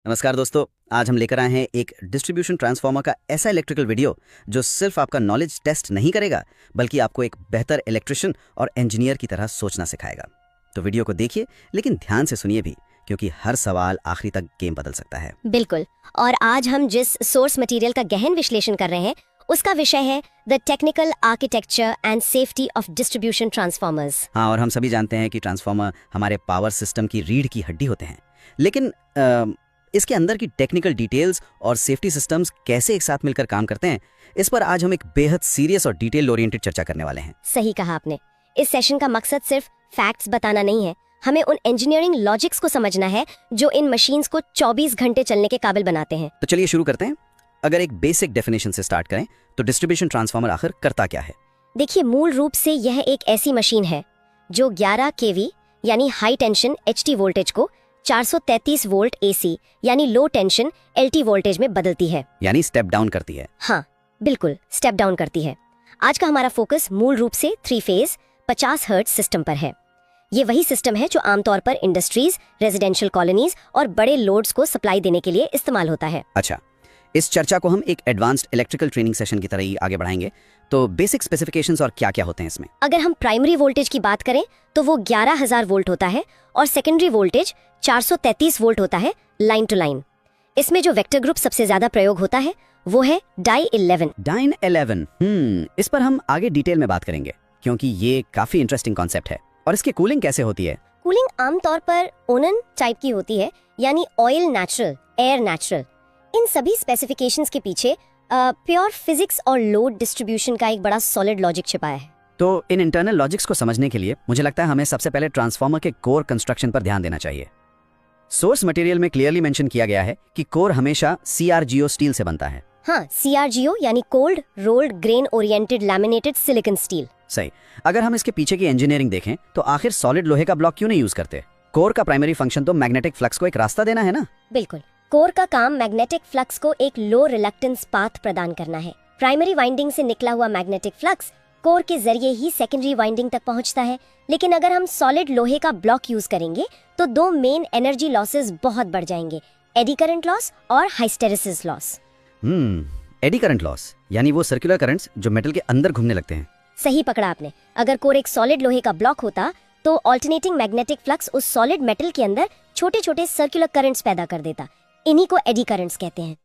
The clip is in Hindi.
नमस्कार दोस्तों, आज हम लेकर आए हैं एक डिस्ट्रीब्यूशन ट्रांसफार्मर का ऐसा इलेक्ट्रिकल वीडियो जो सिर्फ आपका नॉलेज टेस्ट नहीं करेगा बल्कि आपको एक बेहतर इलेक्ट्रिशियन और इंजीनियर की तरह सोचना सिखाएगा। तो वीडियो को देखिए लेकिन ध्यान से सुनिए भी, क्योंकि हर सवाल आखिरी तक गेम बदल सकता है। बिल्कुल। और आज हम जिस सोर्स मटेरियल का गहन विश्लेषण कर रहे हैं उसका विषय है the technical architecture and safety of distribution transformers. हाँ, और हम सभी जानते हैं कि ट्रांसफार्मर हमारे पावर सिस्टम की रीढ़ की हड्डी होते हैं, लेकिन इसके अंदर की टेक्निकल डिटेल्स और सेफ्टी सिस्टम्स कैसे एक साथ मिलकर काम करते हैं, इस पर आज हम एक बेहद सीरियस और डिटेल ओरिएंटेड चर्चा करने वाले हैं। सही कहा आपने। इस सेशन का मकसद सिर्फ फैक्ट्स बताना नहीं है, हमें उन इंजीनियरिंग लॉजिक्स को समझना है जो इन मशीन्स को 24 घंटे चलने के काबिल बनाते हैं। तो चलिए शुरू करते हैं। अगर एक बेसिक डेफिनेशन से स्टार्ट करें तो डिस्ट्रीब्यूशन ट्रांसफार्मर आखिर करता क्या है? देखिए, मूल रूप से यह एक ऐसी मशीन है जो 11 kV यानी हाई टेंशन HT वोल्टेज को 433 वोल्ट AC यानी लो टेंशन LT वोल्टेज में बदलती है, यानी स्टेप डाउन करती है। हाँ बिल्कुल, स्टेप डाउन करती है। आज का हमारा फोकस मूल रूप से 3 फेज 50 हर्ट्ज सिस्टम पर है। ये वही सिस्टम है जो आमतौर पर इंडस्ट्रीज, रेजिडेंशियल कॉलोनीज और बड़े लोड्स को सप्लाई देने के लिए इस्तेमाल होता है। अच्छा, इस चर्चा को हम एक एडवांस्ड इलेक्ट्रिकल ट्रेनिंग सेशन की तरह ही आगे बढ़ाएंगे। तो बेसिक स्पेसिफिकेशंस और क्या-क्या होते हैं इसमें? अगर हम प्राइमरी वोल्टेज की बात करें तो वो 11,000 वोल्ट होता है और सेकेंडरी वोल्टेज 433 वोल्ट होता है लाइन टू लाइन। इसमें जो वेक्टर ग्रुप सबसे ज्यादा प्रयोग होता है वो है डाई 11। डाइन 11। इस पर हम आगे डिटेल में बात करेंगे क्योंकि ये काफी इंटरेस्टिंग कॉन्सेप्ट है। और इसकी कूलिंग कैसे होती है? कूलिंग आमतौर पर ओनन टाइप की होती है, यानी ऑयल नेचुरल, एयर नेचुरल। इन सभी स्पेसिफिकेशंस के पीछे प्योर फिजिक्स और लोड डिस्ट्रीब्यूशन का एक बड़ा सॉलिड लॉजिक छिपा है। तो इन इंटरनल लॉजिक्स को समझने के लिए मुझे लगता है हमें सबसे पहले ट्रांसफार्मर के कोर कंस्ट्रक्शन पर ध्यान देना चाहिए। सोर्स मटेरियल में क्लियरली मेंशन किया गया है कि कोर हमेशा CRGO स्टील से बनता है। हाँ, CRGO यानी cold rolled grain oriented laminated silicon steel. सही। अगर हम इसके पीछे की इंजीनियरिंग देखें तो आखिर सॉलिड लोहे का ब्लॉक क्यों नहीं यूज करते? कोर का प्राइमरी फंक्शन तो मैग्नेटिक फ्लक्स को एक रास्ता देना है ना? बिल्कुल। कोर का काम मैग्नेटिक फ्लक्स को एक लो रिलक्टेंस पाथ प्रदान करना है। प्राइमरी वाइंडिंग से निकला हुआ मैग्नेटिक फ्लक्स कोर के जरिए ही सेकेंडरी वाइंडिंग तक पहुंचता है। लेकिन अगर हम सॉलिड लोहे का ब्लॉक यूज करेंगे तो दो मेन एनर्जी लॉसेस बहुत बढ़ जाएंगे, एडी करंट लॉस और हाइस्टेरेसिस लॉस। एडी करंट लॉस यानी वो सर्कुलर करंट्स जो मेटल के अंदर घूमने लगते हैं। सही पकड़ा आपने। अगर कोर एक सॉलिड लोहे का ब्लॉक होता तो ऑल्टरनेटिंग मैग्नेटिक फ्लक्स उस सॉलिड मेटल के अंदर छोटे छोटे सर्कुलर करंट्स पैदा कर देता। इन्हीं को एडी करंट्स कहते हैं।